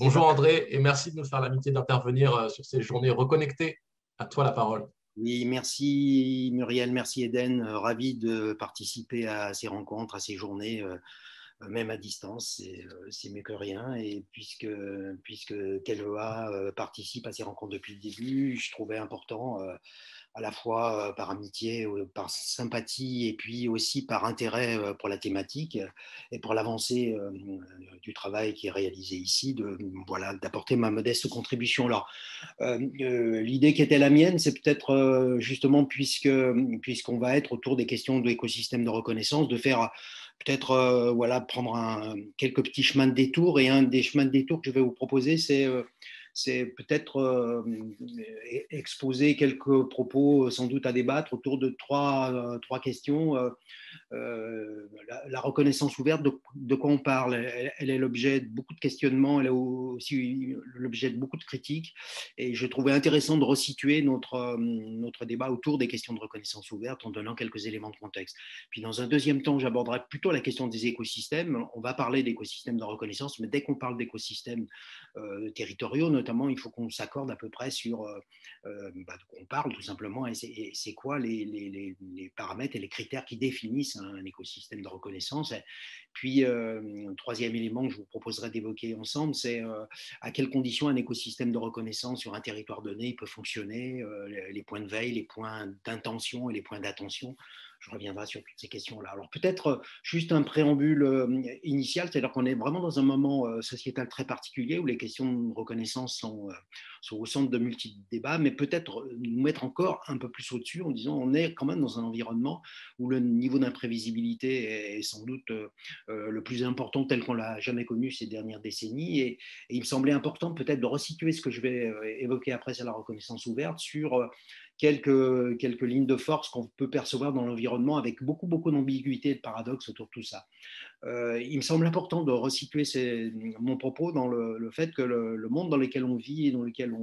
Bonjour André, et merci de nous faire l'amitié d'intervenir sur ces journées reconnectées. À toi la parole. Oui, merci Muriel, merci Eden. Ravi de participer à ces rencontres, à ces journées, même à distance, c'est mieux que rien. Et puisque Keloa participe à ces rencontres depuis le début, je trouvais important à la fois par amitié, par sympathie et puis aussi par intérêt pour la thématique et pour l'avancée du travail qui est réalisé ici, voilà, d'apporter ma modeste contribution. Alors, l'idée qui était la mienne, c'est peut-être justement, puisqu'on va être autour des questions de l'écosystème de reconnaissance, de faire peut-être voilà, prendre quelques petits chemins de détour. Et un des chemins de détour que je vais vous proposer, c'est peut-être exposer quelques propos sans doute à débattre autour de trois questions. La reconnaissance ouverte, de quoi on parle? Elle est l'objet de beaucoup de questionnements, elle est aussi l'objet de beaucoup de critiques, et je trouvais intéressant de resituer notre débat autour des questions de reconnaissance ouverte en donnant quelques éléments de contexte. Puis dans un deuxième temps, j'aborderai plutôt la question des écosystèmes. On va parler d'écosystèmes de reconnaissance, mais dès qu'on parle d'écosystèmes territoriaux notamment, il faut qu'on s'accorde à peu près sur de quoi on parle tout simplement, et c'est quoi les paramètres et les critères qui définissent un écosystème de reconnaissance. Puis, troisième élément que je vous proposerai d'évoquer ensemble, c'est à quelles conditions un écosystème de reconnaissance sur un territoire donné peut fonctionner, les points de veille, les points d'intention et les points d'attention. Je reviendrai sur toutes ces questions-là. Alors peut-être juste un préambule initial, c'est-à-dire qu'on est vraiment dans un moment sociétal très particulier où les questions de reconnaissance sont au centre de multiples débats, mais peut-être nous mettre encore un peu plus au-dessus en disant on est quand même dans un environnement où le niveau d'imprévisibilité est sans doute le plus important tel qu'on l'a jamais connu ces dernières décennies. Et il me semblait important peut-être de resituer ce que je vais évoquer après sur la reconnaissance ouverte sur quelques lignes de force qu'on peut percevoir dans l'environnement avec beaucoup d'ambiguïté et de paradoxes autour de tout ça. Il me semble important de resituer mon propos dans le fait que le monde dans lequel on vit et dans lequel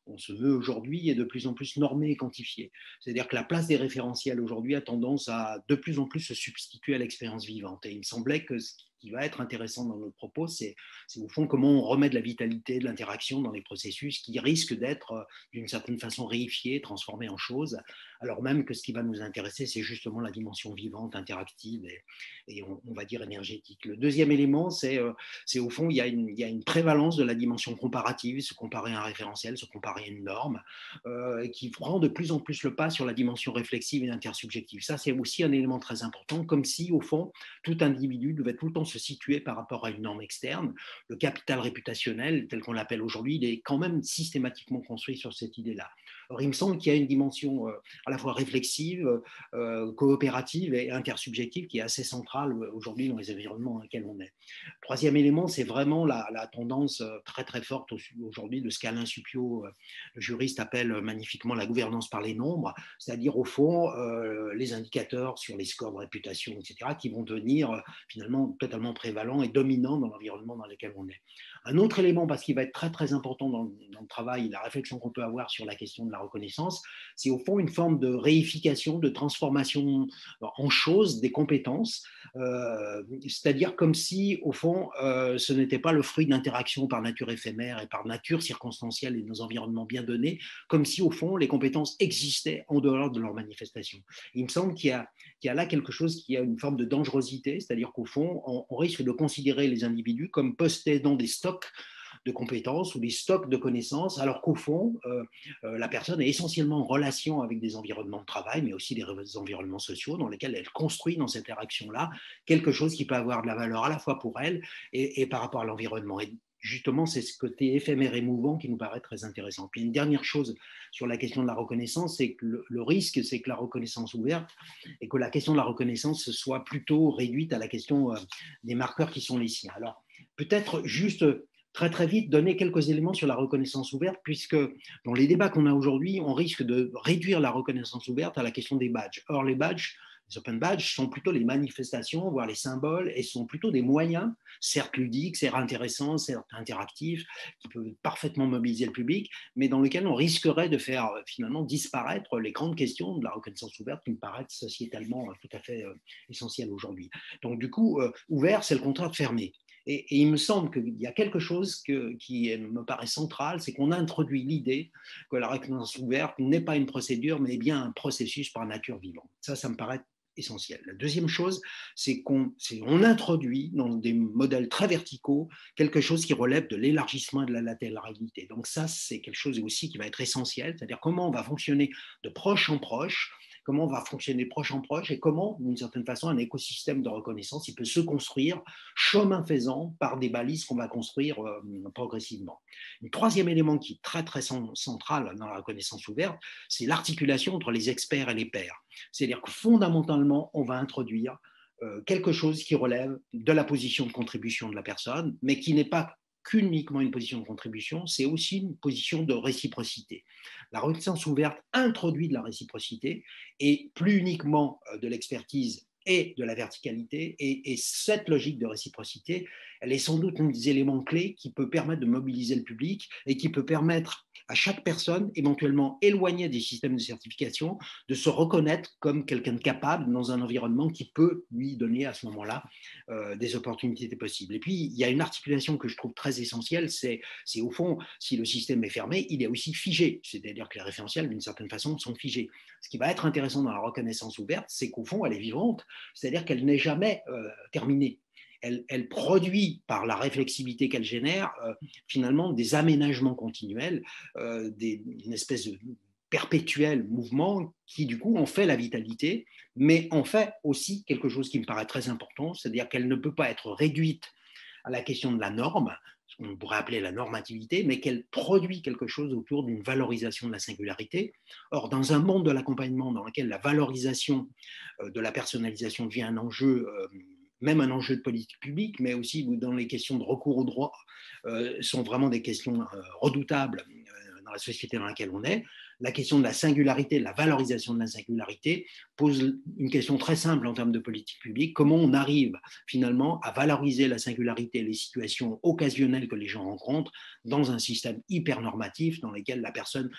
on se veut aujourd'hui est de plus en plus normé et quantifié. C'est-à-dire que la place des référentiels aujourd'hui a tendance à de plus en plus se substituer à l'expérience vivante. Et il me semblait que ce qui va être intéressant dans notre propos, c'est au fond comment on remet de la vitalité, de l'interaction dans les processus qui risquent d'être d'une certaine façon réifiés, transformés en choses, alors même que ce qui va nous intéresser, c'est justement la dimension vivante, interactive et on va dire énergétique. Le deuxième élément, c'est au fond, il y a une prévalence de la dimension comparative, se comparer à un référentiel, se comparer à une norme, qui prend de plus en plus le pas sur la dimension réflexive et intersubjective. Ça, c'est aussi un élément très important, comme si, au fond, tout individu devait tout le temps se situer par rapport à une norme externe. Le capital réputationnel, tel qu'on l'appelle aujourd'hui, il est quand même systématiquement construit sur cette idée-là. Or, il me semble qu'il y a une dimension à la fois réflexive, coopérative et intersubjective qui est assez centrale aujourd'hui dans les environnements dans lesquels on est. Troisième élément, c'est vraiment la tendance très très forte aujourd'hui de ce qu'Alain Supiot, le juriste, appelle magnifiquement la gouvernance par les nombres, c'est-à-dire au fond les indicateurs sur les scores de réputation, etc., qui vont devenir finalement totalement prévalents et dominants dans l'environnement dans lequel on est. Un autre élément, parce qu'il va être très très important dans le travail, la réflexion qu'on peut avoir sur la question de la reconnaissance, c'est au fond une forme de réification, de transformation en choses des compétences, c'est-à-dire comme si au fond ce n'était pas le fruit d'interactions par nature éphémère et par nature circonstancielle et de nos environnements bien donnés, comme si au fond les compétences existaient en dehors de leur manifestation. Il me semble qu'il y a là quelque chose qui a une forme de dangerosité, c'est-à-dire qu'au fond on risque de considérer les individus comme possédant des stocks de compétences ou des stocks de connaissances, alors qu'au fond, la personne est essentiellement en relation avec des environnements de travail, mais aussi des environnements sociaux dans lesquels elle construit dans cette interaction-là quelque chose qui peut avoir de la valeur à la fois pour elle et par rapport à l'environnement. Et justement, c'est ce côté éphémère et mouvant qui nous paraît très intéressant. Puis une dernière chose sur la question de la reconnaissance, c'est que le risque, c'est que la reconnaissance ouverte et que la question de la reconnaissance soit plutôt réduite à la question des marqueurs qui sont les siens. Alors, peut-être juste très très vite donner quelques éléments sur la reconnaissance ouverte, puisque dans les débats qu'on a aujourd'hui, on risque de réduire la reconnaissance ouverte à la question des badges. Or, les badges, les open badges, sont plutôt les manifestations, voire les symboles, et sont plutôt des moyens, certes ludiques, certes intéressants, certes interactifs, qui peuvent parfaitement mobiliser le public, mais dans lesquels on risquerait de faire finalement disparaître les grandes questions de la reconnaissance ouverte qui me paraissent sociétalement tout à fait essentielles aujourd'hui. Donc du coup, ouvert, c'est le contraire de fermé. Et il me semble qu'il y a quelque chose qui me paraît central, c'est qu'on introduit l'idée que la reconnaissance ouverte n'est pas une procédure, mais bien un processus par nature vivante. Ça me paraît essentiel. La deuxième chose, c'est qu'on introduit dans des modèles très verticaux quelque chose qui relève de l'élargissement et de la latéralité. Donc ça, c'est quelque chose aussi qui va être essentiel, c'est-à-dire comment on va fonctionner de proche en proche, comment on va fonctionner de proche en proche et comment, d'une certaine façon, un écosystème de reconnaissance il peut se construire chemin faisant par des balises qu'on va construire progressivement. Un troisième élément qui est très, très central dans la reconnaissance ouverte, c'est l'articulation entre les experts et les pairs. C'est-à-dire que fondamentalement, on va introduire quelque chose qui relève de la position de contribution de la personne, mais qui n'est pas qu'uniquement une position de contribution, c'est aussi une position de réciprocité. La reconnaissance ouverte introduit de la réciprocité et plus uniquement de l'expertise et de la verticalité. Et cette logique de réciprocité, elle est sans doute un des éléments clés qui peut permettre de mobiliser le public et qui peut permettre à chaque personne, éventuellement éloignée des systèmes de certification, de se reconnaître comme quelqu'un de capable dans un environnement qui peut lui donner à ce moment-là des opportunités possibles. Et puis, il y a une articulation que je trouve très essentielle, c'est au fond, si le système est fermé, il est aussi figé, c'est-à-dire que les référentiels, d'une certaine façon, sont figés. Ce qui va être intéressant dans la reconnaissance ouverte, c'est qu'au fond, elle est vivante, c'est-à-dire qu'elle n'est jamais terminée. Elle produit, par la réflexivité qu'elle génère, finalement des aménagements continuels, une espèce de perpétuel mouvement qui, du coup, en fait la vitalité, mais en fait aussi quelque chose qui me paraît très important, c'est-à-dire qu'elle ne peut pas être réduite à la question de la norme, ce qu'on pourrait appeler la normativité, mais qu'elle produit quelque chose autour d'une valorisation de la singularité. Or, dans un monde de l'accompagnement dans lequel la valorisation de la personnalisation devient un enjeu même un enjeu de politique publique, mais aussi dans les questions de recours au droit, sont vraiment des questions redoutables dans la société dans laquelle on est. La question de la singularité, de la valorisation de la singularité pose une question très simple en termes de politique publique. Comment on arrive finalement à valoriser la singularité et les situations occasionnelles que les gens rencontrent dans un système hyper normatif dans lequel la personne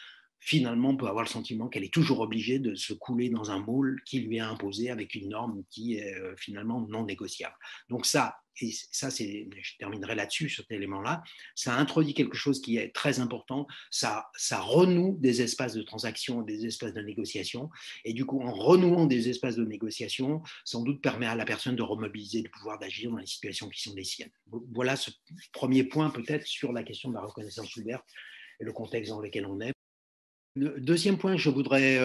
finalement peut avoir le sentiment qu'elle est toujours obligée de se couler dans un moule qui lui est imposé avec une norme qui est finalement non négociable. Donc ça, et ça je terminerai là-dessus, sur cet élément-là, ça introduit quelque chose qui est très important, ça renoue des espaces de transaction, des espaces de négociation, et du coup, en renouant des espaces de négociation, sans doute permet à la personne de remobiliser le pouvoir d'agir dans les situations qui sont les siennes. Voilà ce premier point peut-être sur la question de la reconnaissance ouverte et le contexte dans lequel on est. Le deuxième point que je voudrais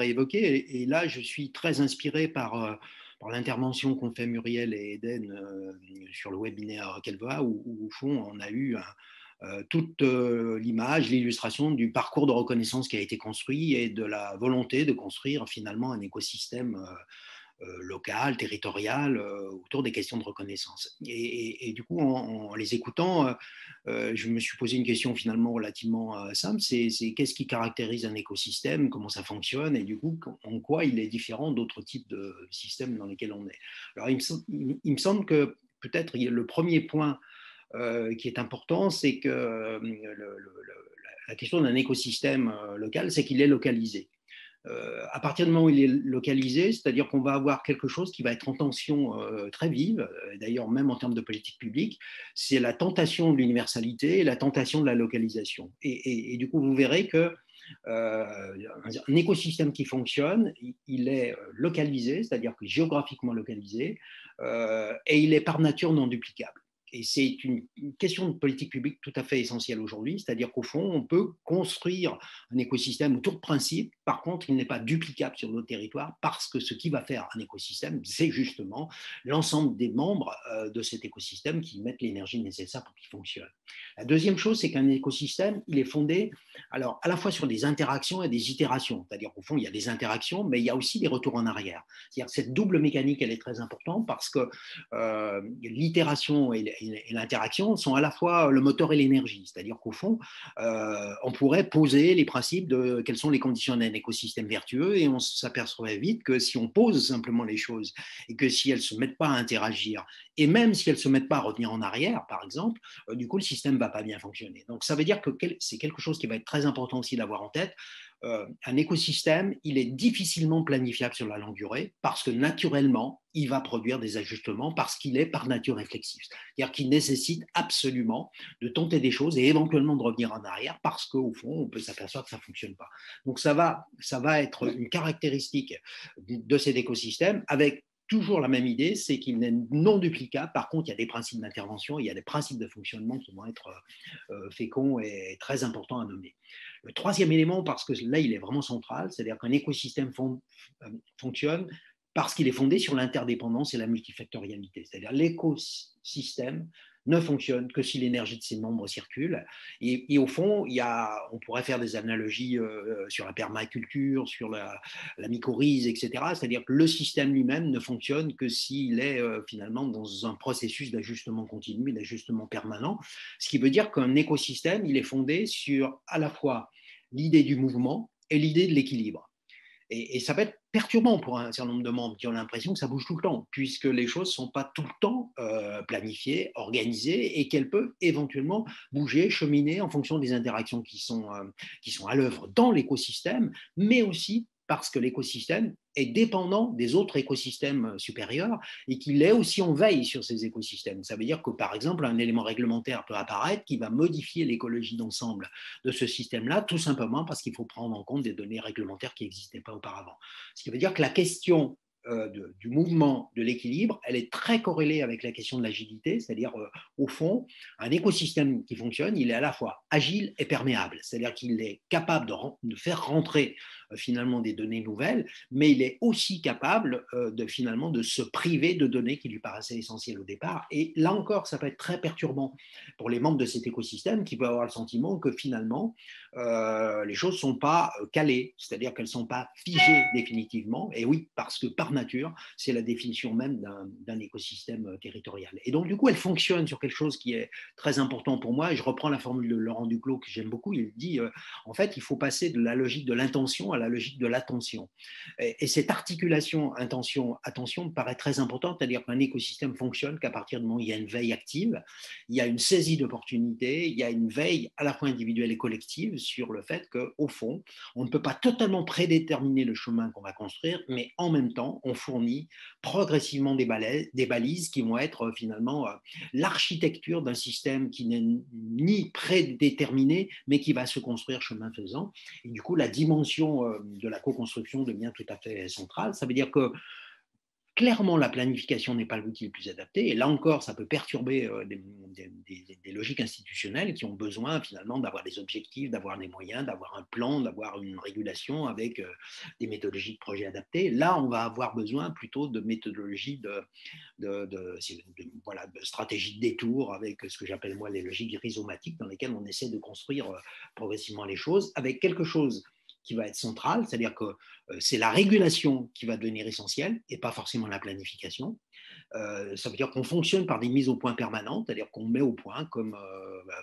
évoquer, et là je suis très inspiré par l'intervention qu'ont fait Muriel et Eden sur le webinaire Kelva, où au fond on a eu toute l'image, l'illustration du parcours de reconnaissance qui a été construit et de la volonté de construire finalement un écosystème local, territorial, autour des questions de reconnaissance. Et du coup, en les écoutant, je me suis posé une question finalement relativement simple, c'est qu'est-ce qui caractérise un écosystème, comment ça fonctionne, et du coup, en quoi il est différent d'autres types de systèmes dans lesquels on est. Alors, il me semble que peut-être le premier point qui est important, c'est que la question d'un écosystème local, c'est qu'il est localisé. À partir du moment où il est localisé, c'est-à-dire qu'on va avoir quelque chose qui va être en tension très vive, d'ailleurs même en termes de politique publique, c'est la tentation de l'universalité et la tentation de la localisation. Et du coup, vous verrez que un écosystème qui fonctionne, il est localisé, c'est-à-dire que géographiquement localisé, et il est par nature non duplicable. Et c'est une question de politique publique tout à fait essentielle aujourd'hui, c'est-à-dire qu'au fond, on peut construire un écosystème autour de principes. Par contre, il n'est pas duplicable sur notre territoire parce que ce qui va faire un écosystème, c'est justement l'ensemble des membres de cet écosystème qui mettent l'énergie nécessaire pour qu'il fonctionne. La deuxième chose, c'est qu'un écosystème, il est fondé alors, à la fois sur des interactions et des itérations. C'est-à-dire qu'au fond, il y a des interactions, mais il y a aussi des retours en arrière. C'est-à-dire que cette double mécanique, elle est très importante parce que l'itération et l'interaction sont à la fois le moteur et l'énergie. C'est-à-dire qu'au fond, on pourrait poser les principes de quelles sont les conditions d'un écosystème vertueux et on s'aperçoit vite que si on pose simplement les choses et que si elles ne se mettent pas à interagir et même si elles ne se mettent pas à revenir en arrière, par exemple, du coup, le système ne va pas bien fonctionner. Donc, ça veut dire que c'est quelque chose qui va être très important aussi d'avoir en tête. un écosystème, il est difficilement planifiable sur la longue durée parce que naturellement, il va produire des ajustements parce qu'il est par nature réflexif. C'est-à-dire qu'il nécessite absolument de tenter des choses et éventuellement de revenir en arrière parce qu'au fond, on peut s'apercevoir que ça ne fonctionne pas. Donc, ça va être une caractéristique de cet écosystème avec toujours la même idée, c'est qu'il n'est non duplicable. Par contre, il y a des principes d'intervention, il y a des principes de fonctionnement qui vont être féconds et très importants à nommer. Le troisième élément, parce que là, il est vraiment central, c'est-à-dire qu'un écosystème fonctionne parce qu'il est fondé sur l'interdépendance et la multifactorialité. C'est-à-dire l'écosystème ne fonctionne que si l'énergie de ses membres circule. Et au fond, on pourrait faire des analogies sur la permaculture, sur la mycorhize, etc. C'est-à-dire que le système lui-même ne fonctionne que s'il est finalement dans un processus d'ajustement continu, d'ajustement permanent. Ce qui veut dire qu'un écosystème, il est fondé sur à la fois l'idée du mouvement et l'idée de l'équilibre. Et ça peut être perturbant pour un certain nombre de membres qui ont l'impression que ça bouge tout le temps, puisque les choses ne sont pas tout le temps planifiées, organisées, et qu'elles peuvent éventuellement bouger, cheminer en fonction des interactions qui sont à l'œuvre dans l'écosystème, mais aussi parce que l'écosystème est dépendant des autres écosystèmes supérieurs et qu'il est aussi en veille sur ces écosystèmes. Ça veut dire que, par exemple, un élément réglementaire peut apparaître qui va modifier l'écologie d'ensemble de ce système-là, tout simplement parce qu'il faut prendre en compte des données réglementaires qui n'existaient pas auparavant. Ce qui veut dire que la question du mouvement, de l'équilibre, elle est très corrélée avec la question de l'agilité, c'est-à-dire au fond, un écosystème qui fonctionne, il est à la fois agile et perméable, c'est-à-dire qu'il est capable de faire rentrer finalement des données nouvelles, mais il est aussi capable finalement de se priver de données qui lui paraissaient essentielles au départ. Et là encore, ça peut être très perturbant pour les membres de cet écosystème qui peuvent avoir le sentiment que finalement, les choses ne sont pas calées, c'est-à-dire qu'elles ne sont pas figées définitivement. Et oui, parce que par nature, c'est la définition même d'un écosystème territorial. Et donc, du coup, elle fonctionne sur quelque chose qui est très important pour moi. Et je reprends la formule de Laurent Duclos que j'aime beaucoup. Il dit, en fait, il faut passer de la logique de l'intention à la logique de l'attention. Et cette articulation intention-attention me paraît très importante, c'est-à-dire qu'un écosystème fonctionne qu'à partir du moment où il y a une veille active, il y a une saisie d'opportunités, il y a une veille à la fois individuelle et collective sur le fait qu'au fond, on ne peut pas totalement prédéterminer le chemin qu'on va construire, mais en même temps, on fournit progressivement des balises qui vont être finalement l'architecture d'un système qui n'est ni prédéterminé, mais qui va se construire chemin faisant. Et du coup, la dimension de la co-construction devient tout à fait centrale. Ça veut dire que clairement, la planification n'est pas l'outil le plus adapté. Et là encore, ça peut perturber des logiques institutionnelles qui ont besoin finalement d'avoir des objectifs, d'avoir des moyens, d'avoir un plan, d'avoir une régulation avec des méthodologies de projet adaptées. Là, on va avoir besoin plutôt de méthodologies voilà, de stratégies de détour avec ce que j'appelle moi les logiques rhizomatiques dans lesquelles on essaie de construire progressivement les choses avec quelque chose qui va être central, c'est-à-dire que c'est la régulation qui va devenir essentielle et pas forcément la planification. Ça veut dire qu'on fonctionne par des mises au point permanentes, c'est-à-dire qu'on met au point, comme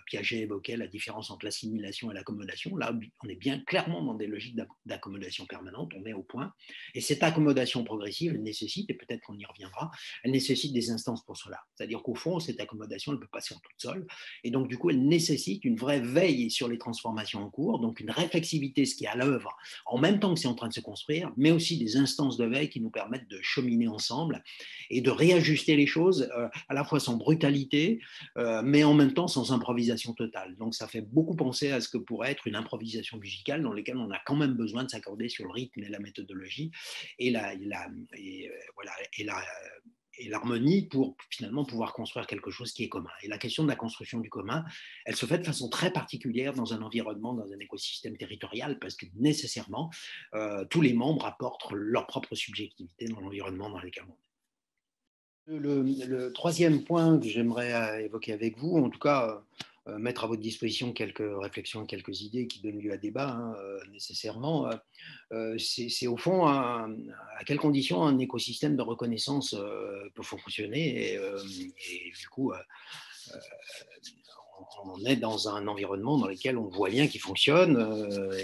Piaget évoquait la différence entre l'assimilation et l'accommodation. Là, on est bien clairement dans des logiques d'accommodation permanente, on met au point. Et cette accommodation progressive, elle nécessite, et peut-être qu'on y reviendra, elle nécessite des instances pour cela. C'est-à-dire qu'au fond, cette accommodation, elle ne peut pas se faire toute seule. Et donc, du coup, elle nécessite une vraie veille sur les transformations en cours, donc une réflexivité, ce qui est à l'œuvre, en même temps que c'est en train de se construire, mais aussi des instances de veille qui nous permettent de cheminer ensemble et de réajuster les choses à la fois sans brutalité, mais en même temps sans improvisation totale. Donc ça fait beaucoup penser à ce que pourrait être une improvisation musicale dans laquelle on a quand même besoin de s'accorder sur le rythme et la méthodologie et l'harmonie pour finalement pouvoir construire quelque chose qui est commun. Et la question de la construction du commun, elle se fait de façon très particulière dans un environnement, dans un écosystème territorial, parce que nécessairement, tous les membres apportent leur propre subjectivité dans l'environnement dans lequel on est. Le troisième point que j'aimerais évoquer avec vous, en tout cas mettre à votre disposition quelques réflexions, quelques idées qui donnent lieu à débat nécessairement, c'est au fond à quelles conditions un écosystème de reconnaissance peut fonctionner et du coup on est dans un environnement dans lequel on voit bien qu'il fonctionne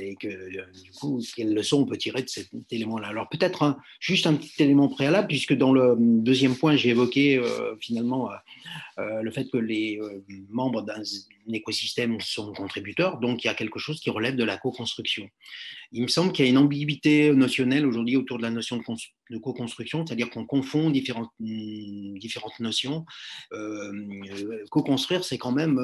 et que du coup, quelles leçons on peut tirer de cet élément-là. Alors peut-être juste un petit élément préalable, puisque dans le deuxième point, j'ai évoqué finalement le fait que les membres d'un écosystème sont contributeurs, donc il y a quelque chose qui relève de la co-construction. Il me semble qu'il y a une ambiguïté notionnelle aujourd'hui autour de la notion de co-construction, c'est-à-dire qu'on confond différentes notions. Co-construire, c'est quand même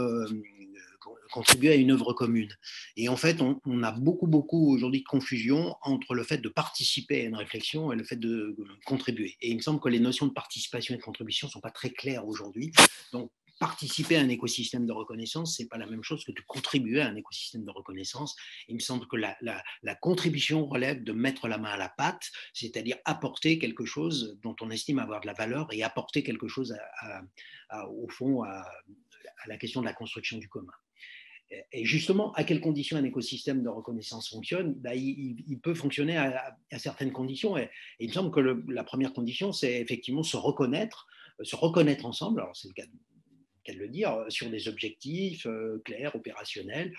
contribuer à une œuvre commune. Et en fait, on a beaucoup aujourd'hui de confusion entre le fait de participer à une réflexion et le fait de contribuer. Et il me semble que les notions de participation et de contribution ne sont pas très claires aujourd'hui. Donc, participer à un écosystème de reconnaissance, ce n'est pas la même chose que de contribuer à un écosystème de reconnaissance. Il me semble que la contribution relève de mettre la main à la pâte, c'est-à-dire apporter quelque chose dont on estime avoir de la valeur et apporter quelque chose au fond à la question de la construction du commun. Et justement, à quelles conditions un écosystème de reconnaissance fonctionne? Il peut fonctionner à certaines conditions. Et il me semble que la première condition, c'est effectivement se reconnaître ensemble. Alors, c'est le cas de le dire, sur des objectifs clairs, opérationnels,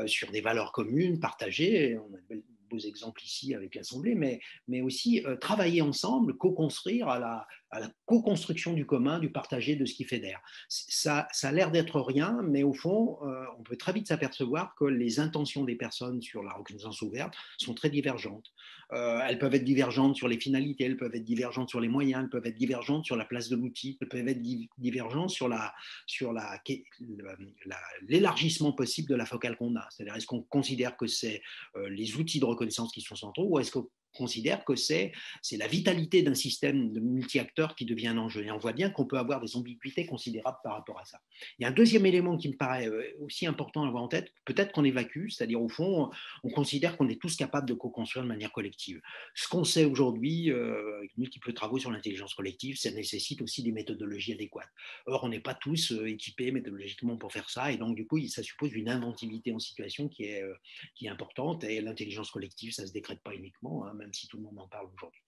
sur des valeurs communes, partagées. On a de beaux exemples ici avec l'Assemblée, mais aussi travailler ensemble, co-construire à la co-construction du commun, du partagé, de ce qui fédère. Ça a l'air d'être rien, mais au fond, on peut très vite s'apercevoir que les intentions des personnes sur la reconnaissance ouverte sont très divergentes. Elles peuvent être divergentes sur les finalités, elles peuvent être divergentes sur les moyens, elles peuvent être divergentes sur la place de l'outil, elles peuvent être divergentes sur l'élargissement possible de la focale qu'on a. C'est-à-dire, est-ce qu'on considère que c'est les outils de reconnaissance qui sont centraux, ou est-ce qu'on considère que c'est la vitalité d'un système de multi-acteurs qui devient un enjeu. Et on voit bien qu'on peut avoir des ambiguïtés considérables par rapport à ça. Il y a un deuxième élément qui me paraît aussi important à avoir en tête, peut-être qu'on évacue, c'est-à-dire au fond, on considère qu'on est tous capables de co-construire de manière collective. Ce qu'on sait aujourd'hui, avec multiples travaux sur l'intelligence collective, ça nécessite aussi des méthodologies adéquates. Or, on n'est pas tous équipés méthodologiquement pour faire ça, et donc du coup, ça suppose une inventivité en situation qui est importante, et l'intelligence collective, ça ne se décrète pas uniquement, même si tout le monde en parle aujourd'hui.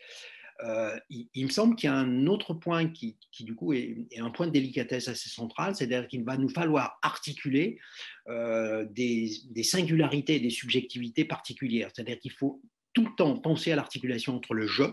Il me semble qu'il y a un autre point qui du coup est un point de délicatesse assez central, c'est-à-dire qu'il va nous falloir articuler des singularités et des subjectivités particulières. C'est-à-dire qu'il faut tout le temps penser à l'articulation entre le je,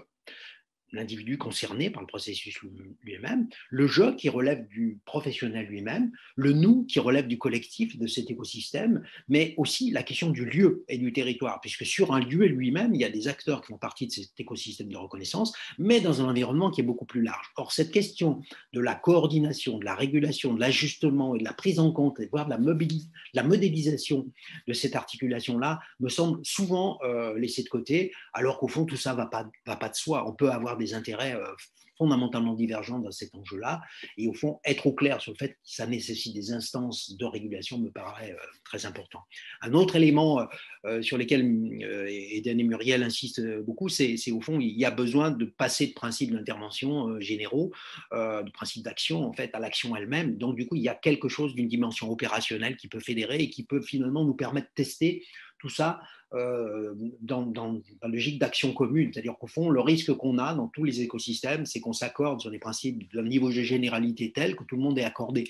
l'individu concerné par le processus lui-même, le je qui relève du professionnel lui-même, le nous qui relève du collectif de cet écosystème, mais aussi la question du lieu et du territoire, puisque sur un lieu lui-même, il y a des acteurs qui font partie de cet écosystème de reconnaissance, mais dans un environnement qui est beaucoup plus large. Or, cette question de la coordination, de la régulation, de l'ajustement et de la prise en compte, et voire de la modélisation de cette articulation-là, me semble souvent laissée de côté, alors qu'au fond, tout ça ne va pas de soi. On peut avoir des intérêts fondamentalement divergents dans cet enjeu-là, et au fond, être au clair sur le fait que ça nécessite des instances de régulation me paraît très important. Un autre élément sur lequel Eden et Muriel insistent beaucoup, c'est au fond, il y a besoin de passer de principes d'intervention généraux, de principes d'action, en fait, à l'action elle-même. Donc, du coup, il y a quelque chose d'une dimension opérationnelle qui peut fédérer et qui peut finalement nous permettre de tester tout ça dans la logique d'action commune. C'est-à-dire qu'au fond, le risque qu'on a dans tous les écosystèmes, c'est qu'on s'accorde sur des principes d'un niveau de généralité tel que tout le monde est accordé.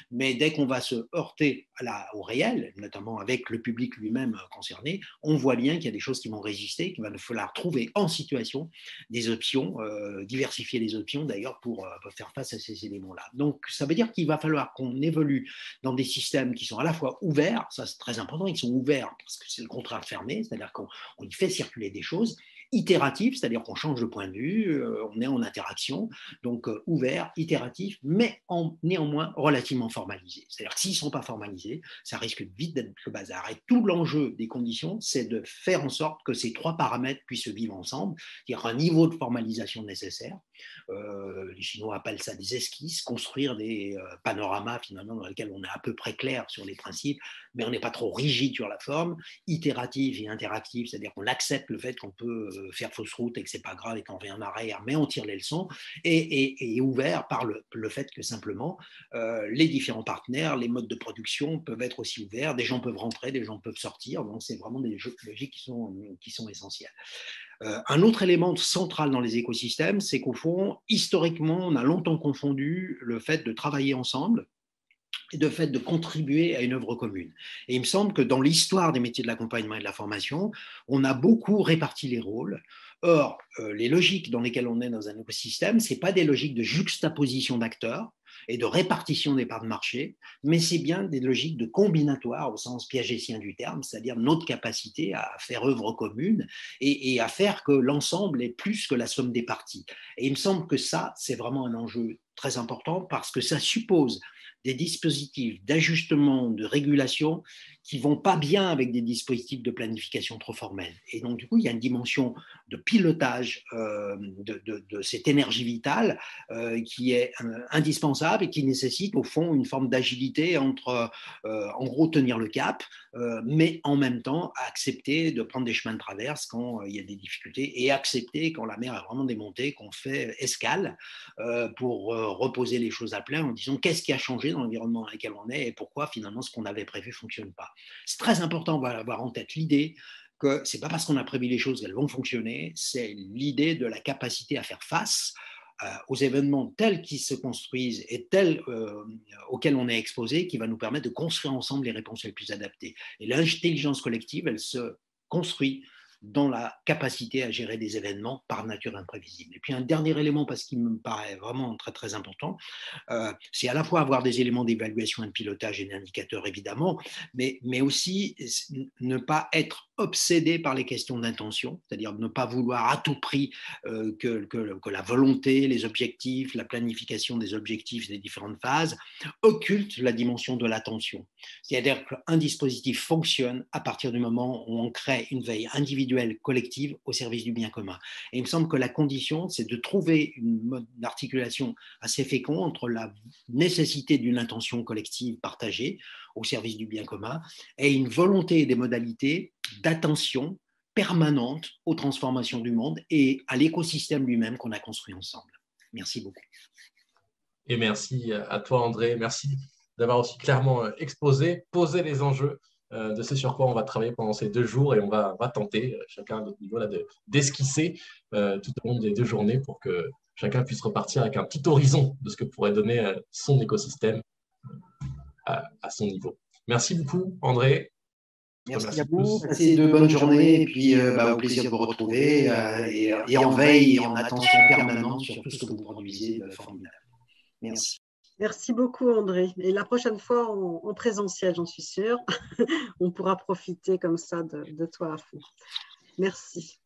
Mais dès qu'on va se heurter au réel, notamment avec le public lui-même concerné, on voit bien qu'il y a des choses qui vont résister, qu'il va falloir trouver en situation des options, diversifier les options d'ailleurs pour faire face à ces éléments-là. Donc ça veut dire qu'il va falloir qu'on évolue dans des systèmes qui sont à la fois ouverts, ça c'est très important, ils sont ouverts parce que c'est le contraire de fermé, c'est-à-dire qu'on y fait circuler des choses, itératif, c'est-à-dire qu'on change de point de vue, on est en interaction, donc ouvert, itératif, mais néanmoins relativement formalisé. C'est-à-dire que s'ils ne sont pas formalisés, ça risque vite d'être le bazar. Et tout l'enjeu des conditions, c'est de faire en sorte que ces trois paramètres puissent vivre ensemble, c'est-à-dire un niveau de formalisation nécessaire. Les Chinois appellent ça des esquisses, construire des panoramas finalement dans lesquels on est à peu près clair sur les principes, mais on n'est pas trop rigide sur la forme, itérative et interactive, c'est-à-dire qu'on accepte le fait qu'on peut faire fausse route et que c'est pas grave et qu'on revient en arrière, mais on tire les leçons, et ouvert par le fait que simplement les différents partenaires, les modes de production peuvent être aussi ouverts, des gens peuvent rentrer, des gens peuvent sortir, donc c'est vraiment des logiques qui sont essentielles. Un autre élément central dans les écosystèmes, c'est qu'au fond, historiquement, on a longtemps confondu le fait de travailler ensemble et de fait de contribuer à une œuvre commune. Et il me semble que dans l'histoire des métiers de l'accompagnement et de la formation, on a beaucoup réparti les rôles. Or, les logiques dans lesquelles on est dans un écosystème, ce n'est pas des logiques de juxtaposition d'acteurs et de répartition des parts de marché, mais c'est bien des logiques de combinatoire au sens piagétien du terme, c'est-à-dire notre capacité à faire œuvre commune et à faire que l'ensemble est plus que la somme des parties. Et il me semble que ça, c'est vraiment un enjeu très important parce que ça suppose des dispositifs d'ajustement, de régulation qui ne vont pas bien avec des dispositifs de planification trop formels. Et donc, du coup, il y a une dimension de pilotage de cette énergie vitale qui est indispensable et qui nécessite, au fond, une forme d'agilité entre, en gros, tenir le cap, mais en même temps, accepter de prendre des chemins de traverse quand il y a des difficultés et accepter quand la mer est vraiment démontée, qu'on fait escale pour reposer les choses à plat en disant qu'est-ce qui a changé dans l'environnement dans lequel on est et pourquoi finalement ce qu'on avait prévu ne fonctionne pas. C'est très important d'avoir en tête l'idée que ce n'est pas parce qu'on a prévu les choses qu'elles vont fonctionner, c'est l'idée de la capacité à faire face aux événements tels qu'ils se construisent et tels auxquels on est exposé qui va nous permettre de construire ensemble les réponses les plus adaptées. Et l'intelligence collective, elle se construit dans la capacité à gérer des événements par nature imprévisibles. Et puis un dernier élément, parce qu'il me paraît vraiment très très important, c'est à la fois avoir des éléments d'évaluation et de pilotage et d'indicateurs évidemment, mais aussi ne pas être obsédé par les questions d'intention, c'est-à-dire ne pas vouloir à tout prix que la volonté, les objectifs, la planification des objectifs des différentes phases occulte la dimension de l'attention. C'est-à-dire qu'un dispositif fonctionne à partir du moment où on crée une veille individuelle, collective, au service du bien commun. Et il me semble que la condition, c'est de trouver une mode d'articulation assez fécond entre la nécessité d'une intention collective partagée au service du bien commun et une volonté et des modalités d'attention permanente aux transformations du monde et à l'écosystème lui-même qu'on a construit ensemble. Merci beaucoup. Et merci à toi, André. Merci d'avoir aussi clairement exposé, posé les enjeux de ce sur quoi on va travailler pendant ces 2 jours et on va tenter, chacun à notre niveau, d'esquisser tout au long des 2 journées pour que chacun puisse repartir avec un petit horizon de ce que pourrait donner son écosystème à son niveau. Merci beaucoup, André. Merci à vous, passez de bonnes journées et puis au plaisir de vous retrouver et en veille et en attention permanente sur tout ce que vous produisez de formidable. Merci. Merci beaucoup, André. Et la prochaine fois, en présentiel, j'en suis sûre, on pourra profiter comme ça de toi à fond. Merci.